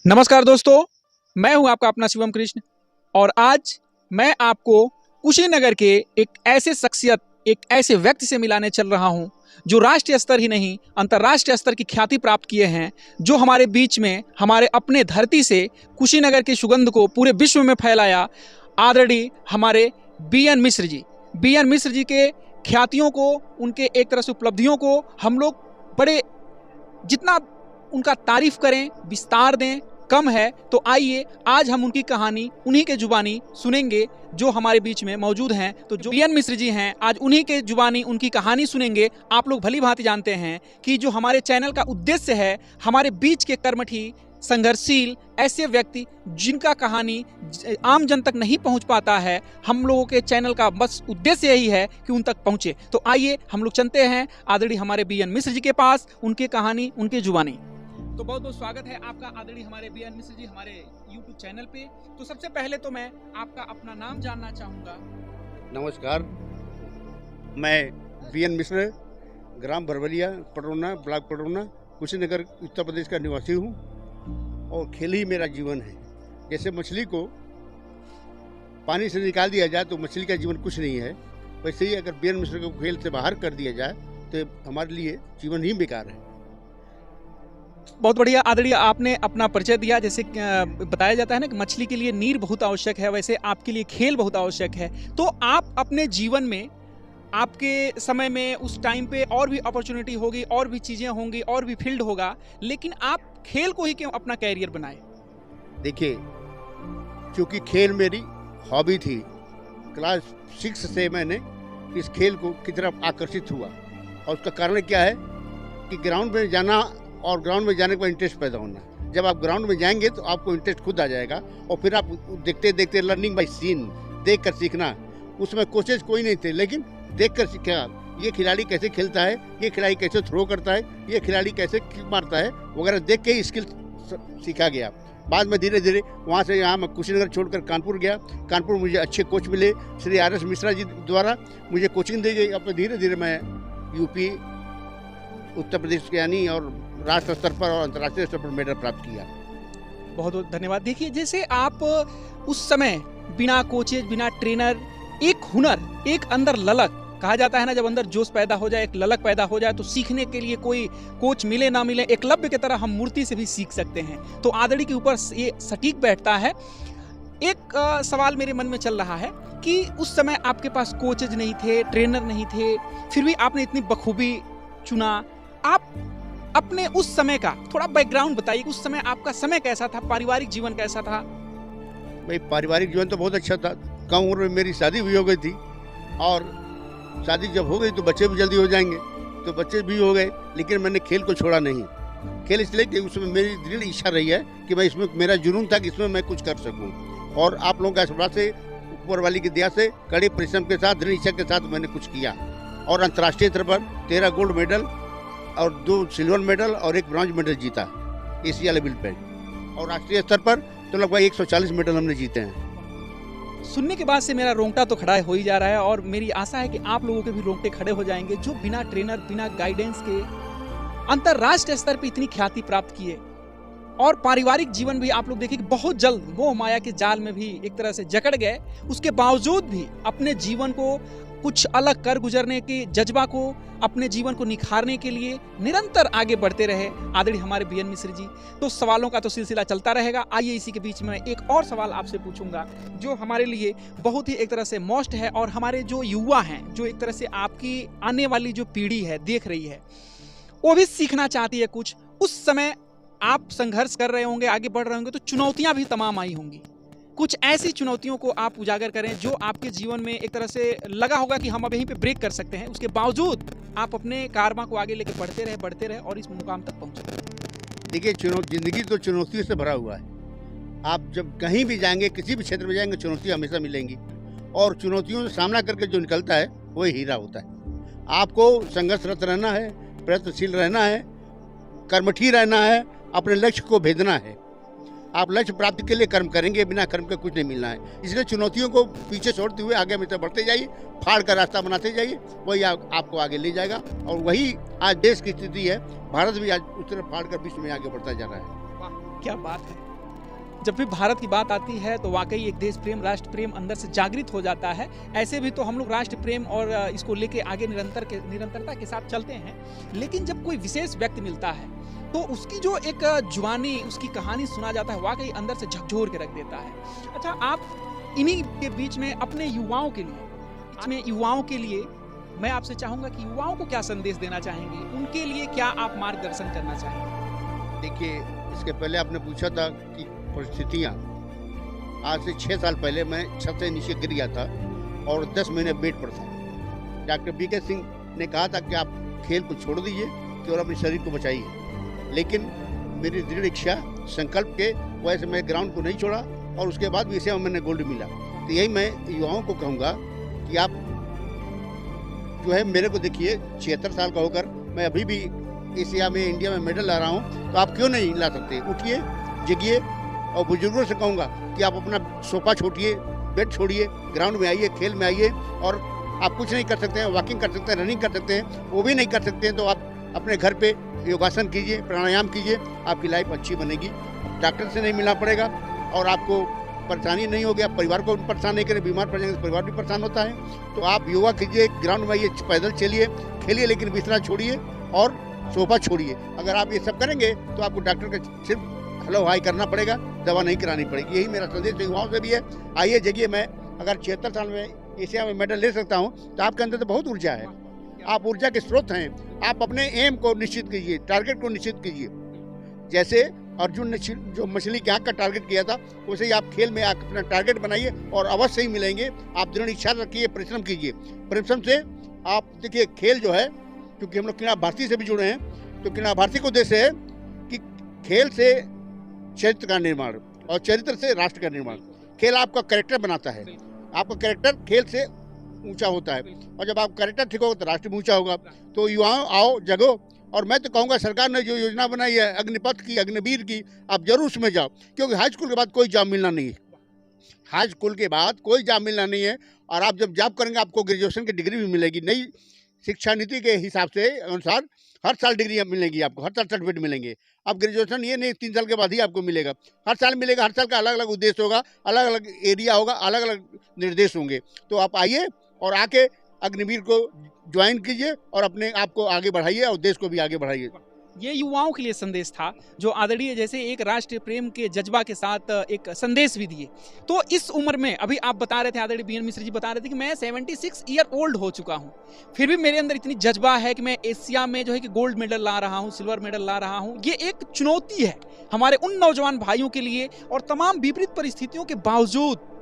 नमस्कार दोस्तों, मैं हूं आपका अपना शिवम कृष्ण और आज मैं आपको कुशीनगर के एक ऐसे शख्सियत, एक ऐसे व्यक्ति से मिलाने चल रहा हूं जो राष्ट्रीय स्तर ही नहीं अंतर्राष्ट्रीय स्तर की ख्याति प्राप्त किए हैं, जो हमारे बीच में हमारे अपने धरती से कुशीनगर की सुगंध को पूरे विश्व में फैलाया। आदरणीय हमारे बी.एन. मिश्र जी, बी.एन. मिश्र जी के ख्यातियों को, उनके एक तरह से उपलब्धियों को हम लोग बड़े जितना उनका तारीफ करें, विस्तार दें, कम है। तो आइए आज हम उनकी कहानी उन्हीं के जुबानी सुनेंगे जो हमारे बीच में मौजूद हैं। तो जो बी.एन. मिश्र जी हैं, आज उन्हीं के जुबानी उनकी कहानी सुनेंगे। आप लोग भली भांति जानते हैं कि जो हमारे चैनल का उद्देश्य है, हमारे बीच के कर्मठी, संघर्षशील ऐसे व्यक्ति जिनका कहानी आम जन तक नहीं पहुंच पाता है, हम लोगों के चैनल का बस उद्देश्य यही है कि उन तक पहुंचे। तो आइए हम लोग चलते हैं आदरणीय हमारे बी.एन. मिश्र जी के पास, उनकी कहानी, उनकी जुबानी। तो बहुत बहुत स्वागत है आपका आदरणीय हमारे बी.एन. मिश्र जी हमारे YouTube चैनल पे। तो सबसे पहले तो मैं आपका अपना नाम जानना चाहूँगा। नमस्कार, मैं बी.एन. मिश्र, ग्राम भरवलिया, पडरौना, ब्लॉक पडरौना, कुशीनगर, उत्तर प्रदेश का निवासी हूँ और खेल ही मेरा जीवन है। जैसे मछली को पानी से निकाल दिया जाए तो मछली का जीवन कुछ नहीं है, वैसे ही अगर बी.एन. मिश्र को खेल से बाहर कर दिया जाए तो हमारे लिए जीवन ही बेकार है। बहुत बढ़िया आदरणीय, आपने अपना परिचय दिया। जैसे बताया जाता है ना कि मछली के लिए नीर बहुत आवश्यक है, वैसे आपके लिए खेल बहुत आवश्यक है। तो आप अपने जीवन में, आपके समय में, उस टाइम पे और भी अपॉर्चुनिटी होगी, और भी चीज़ें होंगी, और भी फील्ड होगा, लेकिन आप खेल को ही क्यों अपना कैरियर बनाए? देखिए, क्योंकि खेल मेरी हॉबी थी। क्लास 6 से मैंने इस खेल को की तरफ आकर्षित हुआ और उसका कारण क्या है कि ग्राउंड में जाना और ग्राउंड में जाने का इंटरेस्ट पैदा होना। जब आप ग्राउंड में जाएंगे तो आपको इंटरेस्ट खुद आ जाएगा और फिर आप देखते देखते लर्निंग बाय सीन, देख कर सीखना। उसमें कोचेज कोई नहीं थे, लेकिन देख कर सीखा। ये खिलाड़ी कैसे खेलता है, ये खिलाड़ी कैसे थ्रो करता है, ये खिलाड़ी कैसे किक मारता है वगैरह देख के ही स्किल सीखा गया। बाद में धीरे धीरे वहाँ से यहाँ मैं कुशीनगर छोड़कर कानपुर गया। कानपुर मुझे अच्छे कोच मिले, श्री आर.एस. मिश्रा जी द्वारा मुझे कोचिंग दी गई। अब धीरे धीरे मैं यूपी, उत्तर प्रदेश के यानी और राष्ट्र स्तर पर और अंतर्राष्ट्रीय स्तर पर मेडल प्राप्त किया। बहुत बहुत धन्यवाद। देखिए, जैसे आप उस समय बिना कोचेज, बिना ट्रेनर, एक हुनर, एक अंदर ललक, कहा जाता है ना, जब अंदर जोश पैदा हो जाए, एक ललक पैदा हो जाए, तो सीखने के लिए कोई कोच मिले ना मिले, एकलव्य की तरह हम मूर्ति से भी सीख सकते हैं। तो आदरणीय के ऊपर ये सटीक बैठता है। एक सवाल मेरे मन में चल रहा है कि उस समय आपके पास कोचेज नहीं थे, ट्रेनर नहीं थे, फिर भी आपने इतनी बखूबी चुना। आप अपने उस समय का थोड़ा बैकग्राउंड बताइए। उस समय आपका समय कैसा था, पारिवारिक जीवन कैसा था? भाई, पारिवारिक जीवन तो बहुत अच्छा था। कम उम्र में मेरी शादी भी हो गई थी और शादी जब हो गई तो बच्चे भी जल्दी हो जाएंगे, तो बच्चे भी हो गए, लेकिन मैंने खेल को छोड़ा नहीं। खेल इसलिए कि उसमें मेरी दृढ़ इच्छा रही है कि मैं इसमें, मेरा जुनून था कि इसमें मैं कुछ कर सकूं। और आप लोगों के आशीर्वाद से, ऊपर वाली की दया से, कड़ी परिश्रम के साथ, दृढ़ इच्छा के साथ मैंने कुछ किया और अंतर्राष्ट्रीय स्तर पर 13 गोल्ड मेडल और 2 सिल्वर मेडल और 1 ब्रॉन्ज मेडल जीता एशिया लेवल पे। और राष्ट्रीय स्तर पर तो लगभग 140 मेडल हमने जीते हैं। सुनने के बाद से मेरा रोंगटा तो खड़ा हो ही जा रहा है और मेरी आशा है कि आप लोगों के भी रोंगटे खड़े हो जाएंगे, जो बिना ट्रेनर, बिना गाइडेंस के अंतर्राष्ट्रीय स्तर पर इतनी ख्याति प्राप्त किए। और पारिवारिक जीवन भी आप लोग देखिए कि बहुत जल्द मोह माया के जाल में भी एक तरह से जकड़ गए। उसके बावजूद भी अपने जीवन को कुछ अलग कर गुजरने के जज्बा को, अपने जीवन को निखारने के लिए निरंतर आगे बढ़ते रहे आदरणीय हमारे बी.एन. मिश्र जी। तो सवालों का तो सिलसिला चलता रहेगा। आइए इसी के बीच में एक और सवाल आपसे पूछूंगा जो हमारे लिए बहुत ही एक तरह से मोस्ट है, और हमारे जो युवा हैं, जो एक तरह से आपकी आने वाली जो पीढ़ी है देख रही है, वो भी सीखना चाहती है कुछ। उस समय आप संघर्ष कर रहे होंगे, आगे बढ़ रहे होंगे, तो चुनौतियां भी तमाम आई होंगी। कुछ ऐसी चुनौतियों को आप उजागर करें जो आपके जीवन में एक तरह से लगा होगा कि हम अब यहीं पे ब्रेक कर सकते हैं, उसके बावजूद आप अपने कारवां को आगे लेकर बढ़ते रहे और इस मुकाम तक पहुंचे। देखिए, जिंदगी तो चुनौतियों से भरा हुआ है। आप जब कहीं भी जाएंगे, किसी भी क्षेत्र में जाएंगे, चुनौतियां हमेशा मिलेंगी और चुनौतियों से सामना करके जो निकलता है वही हीरा होता है। आपको संघर्षरत रहना है, प्रयत्नशील रहना है, कर्मठी रहना है, अपने लक्ष्य को भेदना है। आप लक्ष्य प्राप्ति के लिए कर्म करेंगे, बिना कर्म के कुछ नहीं मिलना है। इसलिए चुनौतियों को पीछे छोड़ते हुए आगे में बढ़ते जाइए, फाड़ का रास्ता बनाते जाइए, वही आपको आगे ले जाएगा। और वही आज देश की स्थिति है। भारत भी आज उस तरफ फाड़ कर विश्व में आगे बढ़ता जा रहा है। वाह, क्या बात है। जब भी भारत की बात आती है तो वाकई एक देश प्रेम, राष्ट्र प्रेम अंदर से जागृत हो जाता है। ऐसे भी तो हम लोग राष्ट्र प्रेम और इसको लेके आगे निरंतरता के साथ चलते हैं। लेकिन जब कोई विशेष व्यक्ति मिलता है तो उसकी जो एक जुबानी, उसकी कहानी सुना जाता है, वाकई अंदर से झकझोर के रख देता है। अच्छा, आप इन्हीं के बीच में अपने युवाओं के लिए मैं आपसे चाहूँगा कि युवाओं को क्या संदेश देना चाहेंगे, उनके लिए क्या आप मार्गदर्शन करना चाहेंगे? देखिए, इसके पहले आपने पूछा था कि परिस्थितियाँ, आज से 6 साल पहले मैं छत से नीचे गिर गया था और 10 महीने बेड पर था। डॉक्टर बीके सिंह ने कहा था कि आप खेल को छोड़ दीजिए केवल अपने शरीर को बचाइए, लेकिन मेरी दृढ़ इच्छा, संकल्प के वजह से मैं ग्राउंड को नहीं छोड़ा और उसके बाद भी इसे मैंने गोल्ड मिला। तो यही मैं युवाओं को कहूँगा कि आप जो है, मेरे को देखिए 76 साल का होकर मैं अभी भी एशिया में, इंडिया में मेडल ला रहा हूँ, तो आप क्यों नहीं ला सकते? उठिए, जगिए। और बुजुर्गों से कहूँगा कि आप अपना सोफा छोड़िए, बेड छोड़िए, ग्राउंड में आइए, खेल में आइए। और आप कुछ नहीं कर सकते हैं, वॉकिंग कर सकते हैं, रनिंग कर सकते हैं, वो भी नहीं कर सकते हैं तो आप अपने घर पे योगासन कीजिए, प्राणायाम कीजिए, आपकी लाइफ अच्छी बनेगी। डॉक्टर से नहीं मिलना पड़ेगा और आपको परेशानी नहीं होगी। आप परिवार को परेशान नहीं करें, बीमार पड़ जाएंगे तो परिवार भी परेशान होता है। तो आप योगा कीजिए, ग्राउंड में आइए, पैदल चलिए, खेलिए, लेकिन बिस्तरा छोड़िए और सोफा छोड़िए। अगर आप ये सब करेंगे तो आपको डॉक्टर का सिर्फ हेलो हाई करना पड़ेगा, दवा नहीं करानी पड़ेगी। यही मेरा संदेश युवाओं से भी है। आइए, जगिए। मैं अगर 76 साल में एशिया में मेडल ले सकता हूँ तो आपके अंदर तो बहुत ऊर्जा है, आप ऊर्जा के स्रोत हैं। आप अपने एम को निश्चित कीजिए, टारगेट को निश्चित कीजिए। जैसे अर्जुन ने जो मछली की आँख का टारगेट किया था, वैसे ही आप खेल में अपना टारगेट बनाइए और अवश्य ही मिलेंगे। आप दृढ़ इच्छा रखिए, परिश्रम कीजिए। परिश्रम से आप देखिए, खेल जो है, क्योंकि हम लोग क्रीड़ा भारती से भी जुड़े हैं, तो क्रीड़ा भारती को उद्देश्य है कि खेल से चरित्र का निर्माण और चरित्र से राष्ट्र का निर्माण। खेल आपका कैरेक्टर बनाता है, आपका कैरेक्टर खेल से ऊंचा होता है, और जब आप कैरेक्टर ठीक होगा तो राष्ट्र भी ऊंचा होगा। तो युवाओं, आओ, जगो। और मैं तो कहूँगा, सरकार ने जो योजना बनाई है अग्निपथ की, अग्निवीर की, आप जरूर उसमें जाओ, क्योंकि हाई स्कूल के बाद कोई जॉब मिलना नहीं है। हाई स्कूल के बाद कोई जॉब मिलना नहीं है, और आप जब जॉब करेंगे आपको ग्रेजुएशन की डिग्री भी मिलेगी। नई शिक्षा नीति के हिसाब से अनुसार हर साल डिग्री मिलेगी आपको, हर साल सर्टिफिकेट मिलेंगे। अब ग्रेजुएशन ये नहीं 3 साल के बाद ही आपको मिलेगा, हर साल मिलेगा। हर साल का अलग अलग उद्देश्य होगा, अलग अलग एरिया होगा, अलग अलग निर्देश होंगे। तो आप आइए और आके अग्निवीर को ज्वाइन कीजिए और अपने आप को आगे बढ़ाइए और देश को भी आगे बढ़ाइए। ये युवाओं के लिए संदेश था, जो आदरणीय जैसे एक राष्ट्रीय प्रेम के जज्बा के साथ एक संदेश भी दिए। तो इस उम्र में, अभी आप बता रहे थे, आदरणीय बीएन मिश्र जी बता रहे थे कि मैं 76 ईयर ओल्ड हो चुका हूँ, फिर भी मेरे अंदर इतनी जज्बा है कि मैं एशिया में जो है कि गोल्ड मेडल ला रहा हूँ, सिल्वर मेडल ला रहा हूँ। ये एक चुनौती है हमारे उन नौजवान भाइयों के लिए, और तमाम विपरीत परिस्थितियों के बावजूद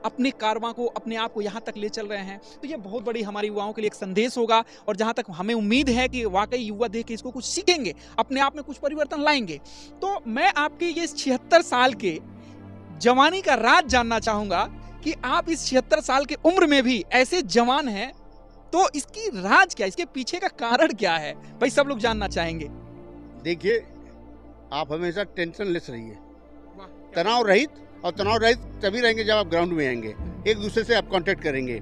अपने कारवां को, अपने आप को यहाँ तक ले चल रहे हैं। तो ये बहुत बड़ी हमारे युवाओं के लिए एक संदेश होगा, और जहाँ तक हमें उम्मीद है कि वाकई युवा देख के इसको कुछ सीखेंगे, अपने आप में कुछ परिवर्तन लाएंगे। तो मैं आपके ये 76 साल के जवानी का राज जानना चाहूँगा कि आप इस 76 साल के उम्र में भी ऐसे जवान हैं, तो इसकी राज क्या, इसके पीछे का कारण क्या है भाई, सब लोग जानना चाहेंगे। देखिए, आप हमेशा टेंशन लेस रहिए, तनाव रहित, और तनाव रहित तभी रहेंगे जब आप ग्राउंड में आएंगे, एक दूसरे से आप कांटेक्ट करेंगे।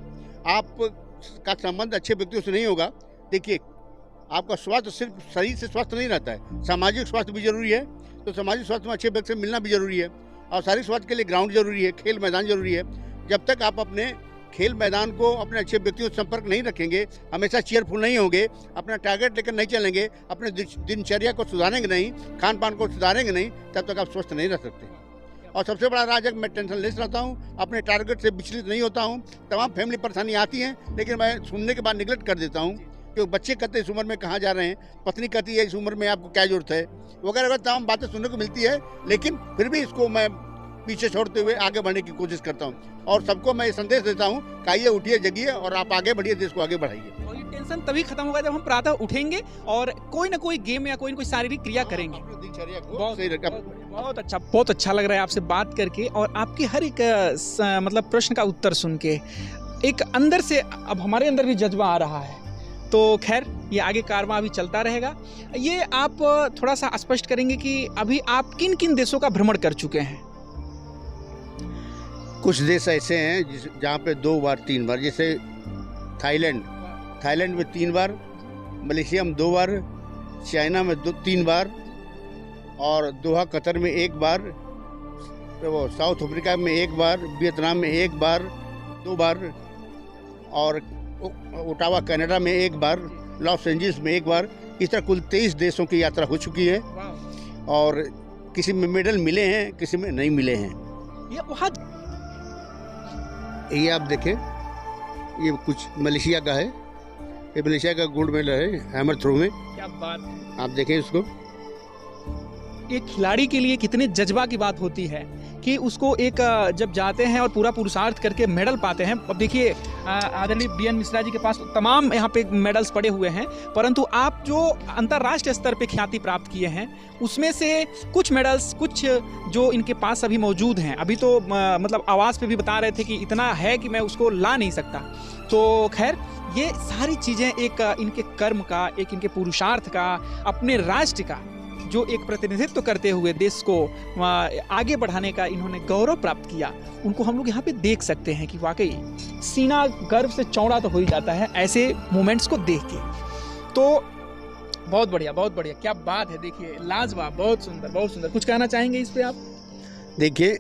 आपका संबंध अच्छे व्यक्तियों से नहीं होगा। देखिए, आपका स्वास्थ्य सिर्फ शरीर से स्वस्थ नहीं रहता है, सामाजिक स्वास्थ्य भी जरूरी है। तो सामाजिक स्वास्थ्य में अच्छे व्यक्ति से मिलना भी जरूरी है, और शारीरिक स्वास्थ्य के लिए ग्राउंड जरूरी है, खेल मैदान जरूरी है। जब तक आप अपने खेल मैदान को, अपने अच्छे व्यक्तियों से संपर्क नहीं रखेंगे, हमेशा चीयरफुल नहीं होंगे, अपना टारगेट लेकर नहीं चलेंगे, अपने दिनचर्या को सुधारेंगे नहीं, खान पान को सुधारेंगे नहीं, तब तक आप स्वस्थ नहीं रह सकते। और सबसे बड़ा राज है कि मैं टेंशन लेस रहता हूँ, अपने टारगेट से विचलित नहीं होता हूँ। तमाम फैमिली परेशानी आती हैं, लेकिन मैं सुनने के बाद निगलेक्ट कर देता हूँ, क्योंकि बच्चे कहते हैं इस उम्र में कहाँ जा रहे हैं, पत्नी कहती है इस उम्र में आपको क्या जरूरत है, वगैरह वगैरह तमाम बातें सुनने को मिलती है। लेकिन फिर भी इसको मैं पीछे छोड़ते हुए आगे बढ़ने की कोशिश करता हूँ, और सबको मैं ये संदेश देता हूँ कि आइए, उठिए, जगिए, और आप आगे बढ़िए, देश को आगे बढ़ाइए। और ये टेंशन तभी खत्म होगा जब हम प्रातः उठेंगे और कोई ना कोई गेम या कोई ना कोई शारीरिक क्रिया करेंगे। दिनचर्या को बहुत सही रखा। बहुत अच्छा लग रहा है आपसे बात करके, और आपकी हर एक मतलब प्रश्न का उत्तर सुन के एक अंदर से अब हमारे अंदर भी जज्बा आ रहा है। तो खैर, ये आगे कारवां अभी चलता रहेगा। ये आप थोड़ा सा स्पष्ट करेंगे कि अभी आप किन किन देशों का भ्रमण कर चुके हैं? कुछ देश ऐसे हैं जहाँ पे 2 बार 3 बार, जैसे थाईलैंड में 3 बार, मलेशिया में 2 बार, चाइना में 3 बार, और दोहा कतर में 1 बार, वो साउथ अफ्रीका में 1 बार, वियतनाम में 1 बार, 2 बार, और ओटावा कनाडा में 1 बार, लॉस एंजल्स में 1 बार। इस तरह कुल 23 देशों की यात्रा हो चुकी है और किसी में मेडल मिले हैं, किसी में नहीं मिले हैं। ये आप देखें, ये कुछ मलेशिया का है, ये मलेशिया का गोल्ड मेडल है हैमर थ्रो में। क्या बात है। आप देखें इसको। एक खिलाड़ी के लिए कितने जज्बा की बात होती है कि उसको एक जब जाते हैं और पूरा पुरुषार्थ करके मेडल पाते हैं। अब देखिए आदरणीय बीएन मिश्रा जी के पास तमाम यहाँ पे मेडल्स पड़े हुए हैं, परंतु आप जो अंतर्राष्ट्रीय स्तर पे ख्याति प्राप्त किए हैं उसमें से कुछ मेडल्स, कुछ जो इनके पास अभी मौजूद हैं, अभी तो मतलब आवाज़ पे भी बता रहे थे कि इतना है कि मैं उसको ला नहीं सकता। तो खैर, ये सारी चीज़ें एक इनके कर्म का, एक इनके पुरुषार्थ का, अपने राष्ट्र का जो एक प्रतिनिधित्व करते हुए देश को आगे बढ़ाने का इन्होंने गौरव प्राप्त किया, उनको हम लोग यहाँ पे देख सकते हैं कि वाकई सीना गर्व से चौड़ा तो हो ही जाता है ऐसे मोमेंट्स को देख के। तो बहुत बढ़िया, बहुत बढ़िया, क्या बात है। देखिए लाजवाब, बहुत सुंदर, बहुत सुंदर। कुछ कहना चाहेंगे इस पे आप? देखिए,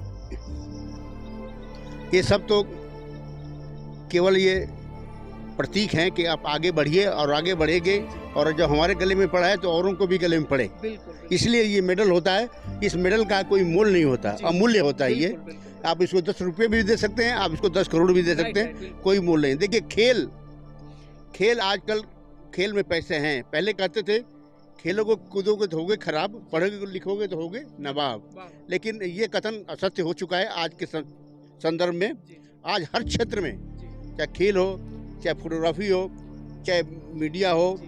ये सब तो केवल ये प्रतीक हैं कि आप आगे बढ़िए और आगे बढ़ेंगे, और जो हमारे गले में पड़ा है तो औरों को भी गले में पड़े। इसलिए ये मेडल होता है। इस मेडल का कोई मोल नहीं होता, अमूल्य होता है ये। आप इसको 10 रुपये भी दे सकते हैं, आप इसको 10 करोड़ भी दे सकते हैं, कोई मोल नहीं। देखिए, खेल आजकल खेल में पैसे हैं। पहले कहते थे खेलोगे कूदोगे तो होगे खराब, पढ़ोगे लिखोगे तो होगे नवाब। लेकिन ये कथन असत्य हो चुका है आज के संदर्भ में। आज हर क्षेत्र में, चाहे खेल हो, चाहे फोटोग्राफी हो, चाहे मीडिया हो,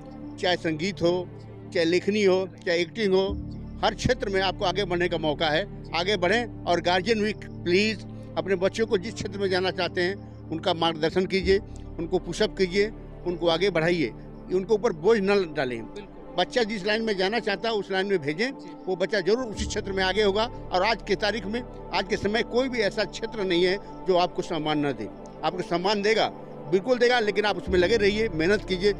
चाहे संगीत हो, चाहे लेखनी हो, चाहे एक्टिंग हो, हर क्षेत्र में आपको आगे बढ़ने का मौका है। आगे बढ़ें, और गार्जियन भी प्लीज़ अपने बच्चों को जिस क्षेत्र में जाना चाहते हैं उनका मार्गदर्शन कीजिए, उनको पुशअप कीजिए, उनको आगे बढ़ाइए, उनको ऊपर बोझ न डालें। बच्चा जिस लाइन में जाना चाहता है उस लाइन में भेजें, वो बच्चा जरूर उसी क्षेत्र में आगे होगा। और आज की तारीख में, आज के समय कोई भी ऐसा क्षेत्र नहीं है जो आपको सम्मान न दे। आपको सम्मान देगा, बिल्कुल देगा, लेकिन आप उसमें लगे रहिए, मेहनत कीजिए।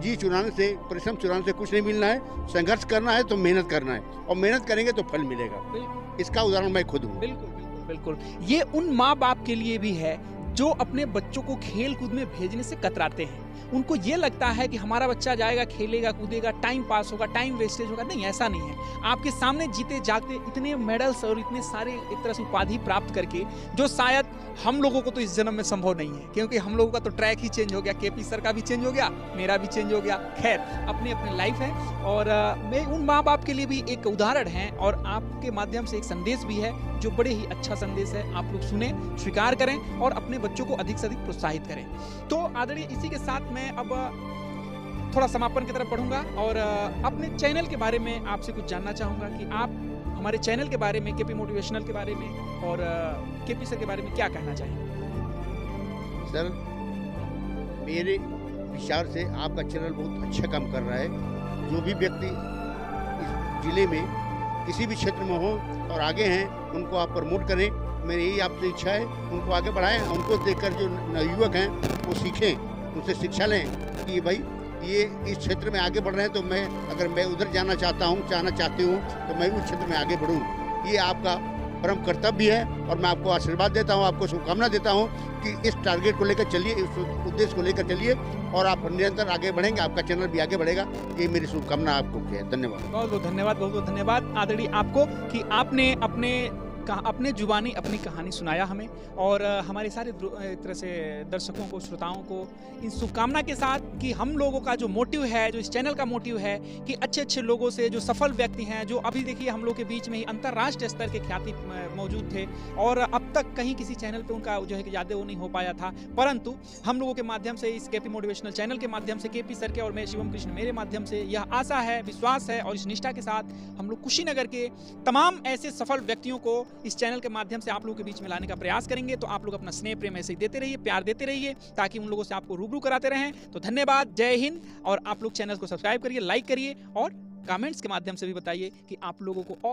जी चुराने से, परिश्रम चुराने से कुछ नहीं मिलना है। संघर्ष करना है तो मेहनत करना है, और मेहनत करेंगे तो फल मिलेगा। इसका उदाहरण मैं खुद हूँ। बिल्कुल बिल्कुल बिल्कुल। ये उन माँ बाप के लिए भी है जो अपने बच्चों को खेल कूद में भेजने से कतराते हैं। उनको ये लगता है कि हमारा बच्चा जाएगा, खेलेगा, कूदेगा, टाइम पास होगा, टाइम वेस्टेज होगा। नहीं, ऐसा नहीं है। आपके सामने जीते जागते इतने मेडल्स और इतने सारे एक तरह से उपाधि प्राप्त करके, जो शायद हम लोगों को तो इस जन्म में संभव नहीं है, क्योंकि हम लोगों का तो ट्रैक ही चेंज हो गया। केपी सर का भी चेंज हो गया, मेरा भी चेंज हो गया। खैर, अपनी अपनी लाइफ है। और मैं उन माँ बाप के लिए भी एक उदाहरण है, और आपके माध्यम से एक संदेश भी है जो बड़े ही अच्छा संदेश है। आप लोग सुने, स्वीकार करें और अपने बच्चों को अधिक से अधिक प्रोत्साहित करें। तो आदरणीय, इसी के साथ मैं अब थोड़ा समापन की तरफ बढ़ूंगा और अपने चैनल के बारे में आपसे कुछ जानना चाहूंगा कि आप हमारे चैनल के बारे में, केपी मोटिवेशनल के बारे में और केपी सर के बारे में क्या कहना चाहेंगे? सर, मेरे विचार से आपका चैनल बहुत अच्छा काम कर रहा है। जो भी व्यक्ति इस जिले में किसी भी क्षेत्र में हो और आगे हैं, उनको आप प्रमोट करें। मेरी यही आपसे इच्छा है, उनको आगे बढ़ाएं। उनको देखकर जो युवक हैं वो सीखें, उनसे शिक्षा लें कि भाई ये इस क्षेत्र में आगे बढ़ रहे हैं, तो अगर मैं उधर जाना चाहती हूँ तो मैं भी उस क्षेत्र में आगे बढ़ूँ। ये आपका परम कर्तव्य है, और मैं आपको आशीर्वाद देता हूँ, आपको शुभकामना देता हूँ कि इस टारगेट को लेकर चलिए, इस उद्देश्य को लेकर चलिए, और आप निरंतर आगे बढ़ेंगे, आपका चैनल भी आगे बढ़ेगा। ये मेरी शुभकामना आपको है। धन्यवाद। बहुत बहुत धन्यवाद, बहुत बहुत धन्यवाद आदरणीय आपको कि आपने अपने जुबानी अपनी कहानी सुनाया हमें, और हमारे सारे एक तरह से दर्शकों को, श्रोताओं को इन शुभकामना के साथ कि हम लोगों का जो मोटिव है, जो इस चैनल का मोटिव है कि अच्छे अच्छे लोगों से, जो सफल व्यक्ति हैं, जो अभी देखिए हम लोग के बीच में ही अंतर्राष्ट्रीय स्तर के ख्याति मौजूद थे, और अब तक कहीं किसी चैनल पे उनका जो है कि ज़्यादा वो नहीं हो पाया था, परंतु हम लोगों के माध्यम से, इस केपी मोटिवेशनल चैनल के माध्यम से, केपी सर के और मैं शिवम कृष्ण मेरे माध्यम से यह आशा है, विश्वास है, और इस निष्ठा के साथ हम लोग कुशीनगर के तमाम ऐसे सफल व्यक्तियों को इस चैनल के माध्यम से आप लोगों के बीच में लाने का प्रयास करेंगे। तो आप लोग अपना स्नेह प्रेम ऐसे ही देते रहिए, प्यार देते रहिए, ताकि उन लोगों से आपको रूबरू कराते रहें। तो धन्यवाद, जय हिंद। और आप लोग चैनल को सब्सक्राइब करिए, लाइक करिए, और कमेंट्स के माध्यम से भी बताइए कि आप लोगों को और